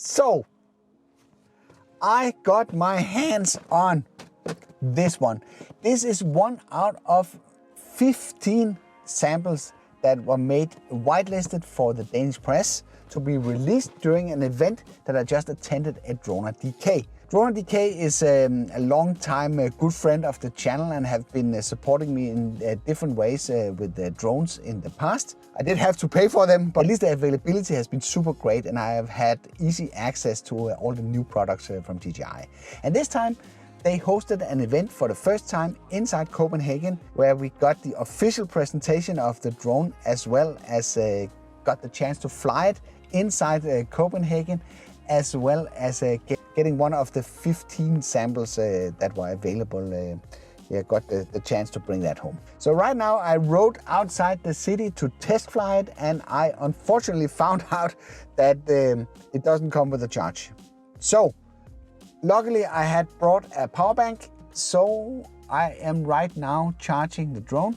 So I got my hands on this one. This is one out of 15 samples that were made whitelisted for the Danish press to be released during an event that I just attended at DroneDK. DroneDK is a long-time good friend of the channel and have been supporting me in different ways with the drones in the past. I did have to pay for them, but at least the availability has been super great and I have had easy access to all the new products from DJI. And this time they hosted an event for the first time inside Copenhagen where we got the official presentation of the drone as well as got the chance to fly it inside Copenhagen, as well as getting one of the 15 samples that were available. Got the chance to bring that home. So right now I rode outside the city to test fly it, and I unfortunately found out that it doesn't come with a charge. So luckily I had brought a power bank, so I am right now charging the drone.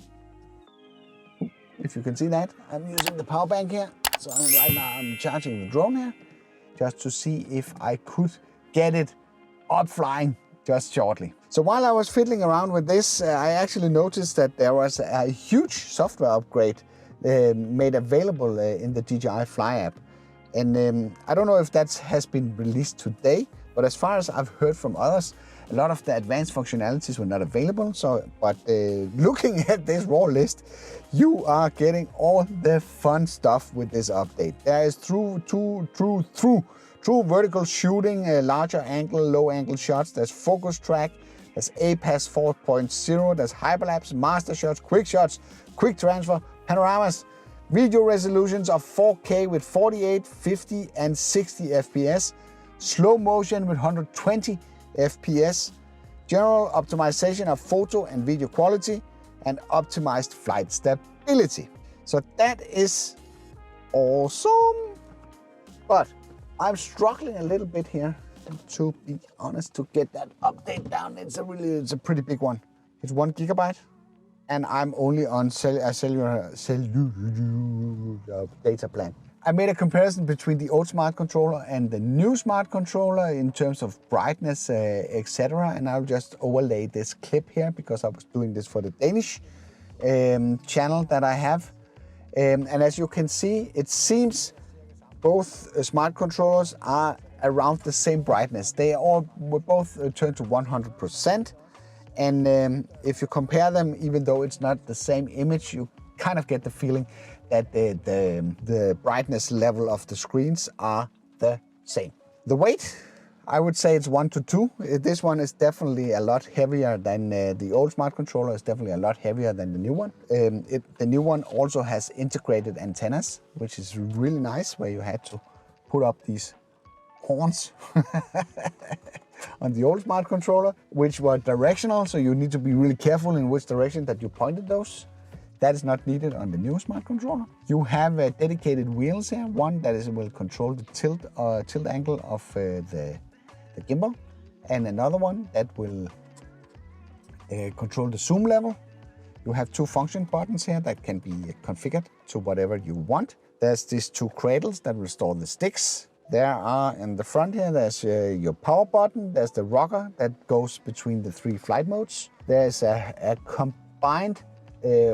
If you can see that, I'm using the power bank here. So right now I'm charging the drone here, just to see if I could get it up flying just shortly. So while I was fiddling around with this, I actually noticed that there was a huge software upgrade made available in the DJI Fly app. And I don't know if that has been released today, but as far as I've heard from others, a lot of the advanced functionalities were not available. But looking at this raw list, you are getting all the fun stuff with this update. There is true vertical shooting, larger angle, low angle shots. There's focus track, there's APAS 4.0, there's hyperlapse, master shots, quick transfer, panoramas, video resolutions of 4K with 48, 50 and 60 FPS, slow motion with 120 FPS, general optimization of photo and video quality, and optimized flight stability. So that is awesome, but I'm struggling a little bit here, to be honest, to get that update down. It's a pretty big one. It's 1 gigabyte, and I'm only on a cellular data plan. I made a comparison between the old Smart controller and the new Smart controller in terms of brightness, etc. And I'll just overlay this clip here because I was doing this for the Danish channel that I have. And as you can see, it seems both Smart controllers are around the same brightness. They were both turned to 100%. And if you compare them, even though it's not the same image, you kind of get the feeling that the brightness level of the screens are the same. The weight, I would say it's 1 to 2. This one is definitely a lot heavier than the old Smart controller. Is definitely a lot heavier than the new one. The new one also has integrated antennas, which is really nice, where you had to put up these horns on the old Smart controller, which were directional, so you need to be really careful in which direction that you pointed those. That is not needed on the new Smart controller. You have dedicated wheels here, one that will control the tilt angle of the gimbal, and another one that will control the zoom level. You have 2 function buttons here that can be configured to whatever you want. There's these 2 cradles that will store the sticks. There are in the front here, there's your power button, there's the rocker that goes between the 3 flight modes. There's a combined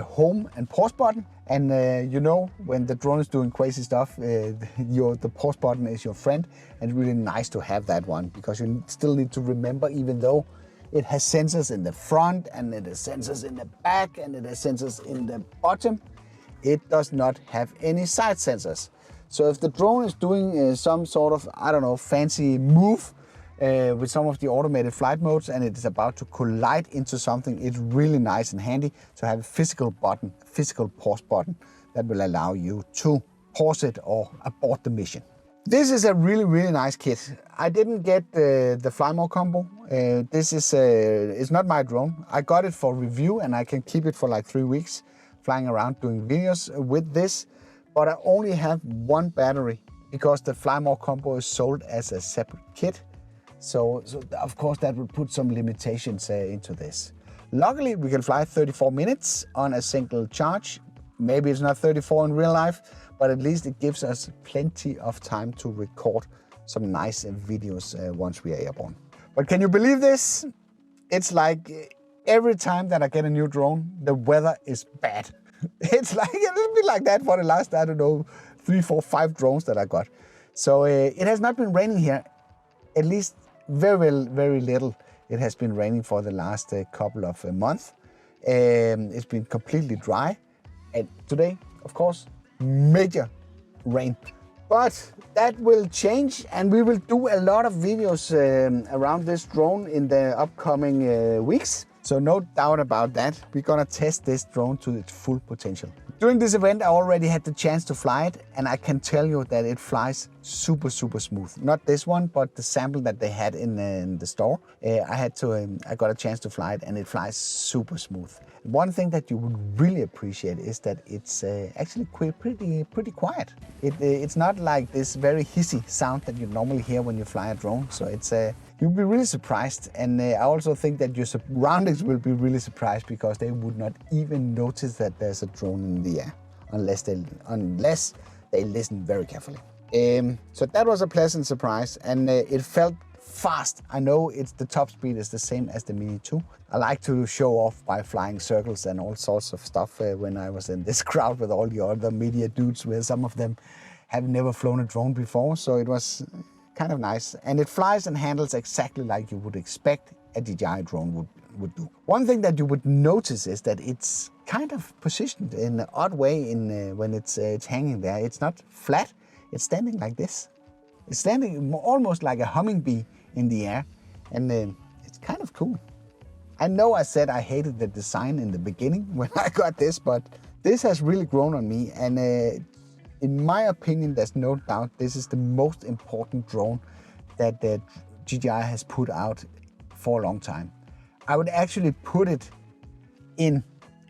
home and pause button, and you know, when the drone is doing crazy stuff, the pause button is your friend, and really nice to have that one, because you still need to remember, even though it has sensors in the front and it has sensors in the back and it has sensors in the bottom, it does not have any side sensors. So if the drone is doing some sort of, I don't know, fancy move with some of the automated flight modes and it is about to collide into something, it's really nice and handy to have a physical button, a physical pause button that will allow you to pause it or abort the mission. This is a really nice kit. I didn't get the Fly More combo. This is it's not my drone. I got it for review and I can keep it for like 3 weeks flying around doing videos with this. But I only have 1 battery because the Fly More combo is sold as a separate kit. So of course that will put some limitations into this. Luckily we can fly 34 minutes on a single charge. Maybe it's not 34 in real life, but at least it gives us plenty of time to record some nice videos once we are airborne. But can you believe this? It's like every time that I get a new drone, the weather is bad. It's like a little bit like that for the last, I don't know, 3, 4, 5 drones that I got. So it has not been raining here, at least very little. It has been raining for the last couple of months. It's been completely dry. And today, of course, major rain. But that will change, and we will do a lot of videos around this drone in the upcoming weeks. So no doubt about that, we're gonna test this drone to its full potential. During this event, I already had the chance to fly it, and I can tell you that it flies super smooth. Not this one, but the sample that they had in the store. I got a chance to fly it, and it flies super smooth. One thing that you would really appreciate is that it's actually pretty quiet. It's not like this very hissy sound that you normally hear when you fly a drone. So it's you'll be really surprised, and I also think that your surroundings will be really surprised, because they would not even notice that there's a drone in the air unless they listen very carefully. So that was a pleasant surprise, and it felt fast. I know the top speed is the same as the Mini 2. I like to show off by flying circles and all sorts of stuff when I was in this crowd with all the other media dudes, where some of them have never flown a drone before. So it was kind of nice. And it flies and handles exactly like you would expect a DJI drone would do. One thing that you would notice is that it's kind of positioned in an odd way when it's hanging there. It's not flat, it's standing like this. It's standing almost like a hummingbee in the air, and it's kind of cool. I know I said I hated the design in the beginning when I got this, but this has really grown on me, and in my opinion, there's no doubt this is the most important drone that the DJI has put out for a long time. I would actually put it in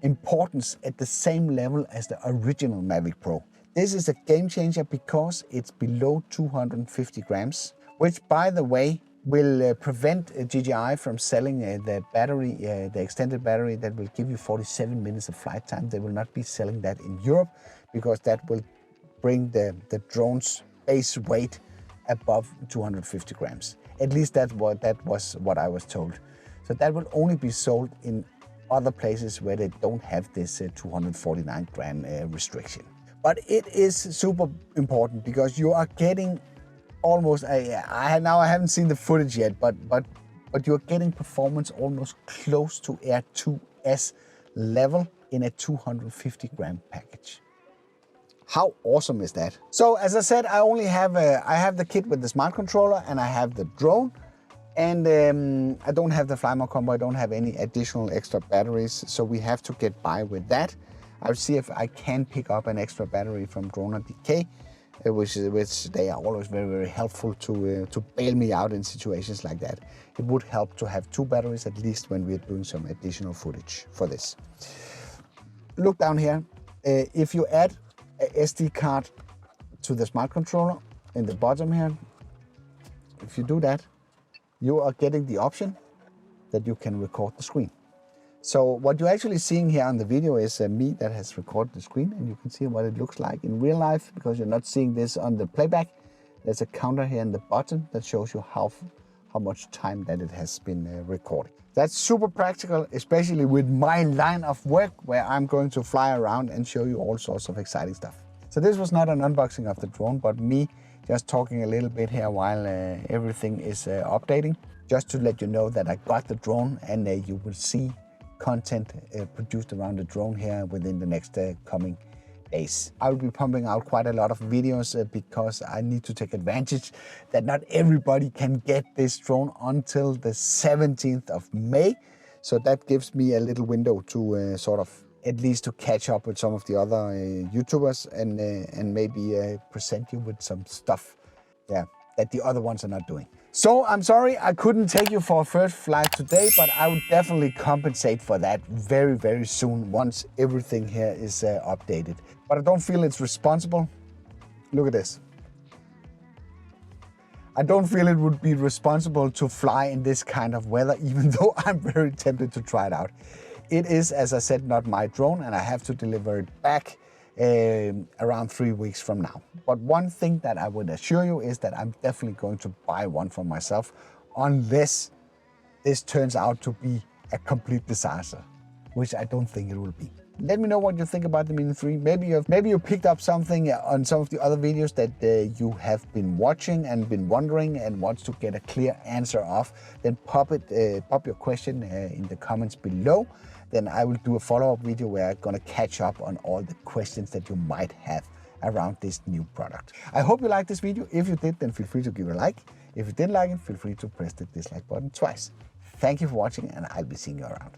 importance at the same level as the original Mavic Pro. This is a game changer because it's below 250 grams, which, by the way, will prevent DJI from selling the battery, the extended battery that will give you 47 minutes of flight time. They will not be selling that in Europe, because that will bring the drone's base weight above 250 grams. At least that was what I was told. So that will only be sold in other places where they don't have this 249 gram restriction. But it is super important, because you are getting almost, now I haven't seen the footage yet, but you're getting performance almost close to Air 2S level in a 250 gram package. How awesome is that? So as I said, I only have I have the kit with the smart controller, and I have the drone, and I don't have the Fly More combo. I don't have any additional extra batteries, so we have to get by with that. I'll see if I can pick up an extra battery from Drone DK, which they are always very helpful to bail me out in situations like that. It would help to have 2 batteries at least when we're doing some additional footage for this. Look down here. If you add a SD card to the smart controller in the bottom here, if you do that, you are getting the option that you can record the screen. So what you're actually seeing here on the video is me that has recorded the screen, and you can see what it looks like in real life, because you're not seeing this on the playback. There's a counter here in the bottom that shows you how much time that it has been recorded. That's super practical, especially with my line of work, where I'm going to fly around and show you all sorts of exciting stuff. So this was not an unboxing of the drone, but me just talking a little bit here while everything is updating, just to let you know that I got the drone, and you will see content produced around the drone here within the next coming days. I will be pumping out quite a lot of videos because I need to take advantage that not everybody can get this drone until the 17th of May. So that gives me a little window to sort of at least to catch up with some of the other YouTubers and maybe present you with some stuff that the other ones are not doing. So I'm sorry I couldn't take you for a first flight today, but I will definitely compensate for that very soon once everything here is updated. But I don't feel it's responsible. Look at this. I don't feel it would be responsible to fly in this kind of weather, even though I'm very tempted to try it out. It is, as I said, not my drone, and I have to deliver it back around 3 weeks from now. But one thing that I would assure you is that I'm definitely going to buy one for myself, unless this turns out to be a complete disaster, which I don't think it will be. Let me know what you think about the Mini 3. Maybe you picked up something on some of the other videos that you have been watching and been wondering and wants to get a clear answer of. Then pop your question in the comments below. Then I will do a follow-up video where I'm gonna catch up on all the questions that you might have around this new product. I hope you liked this video. If you did, then feel free to give it a like. If you didn't like it, feel free to press the dislike button twice. Thank you for watching, and I'll be seeing you around.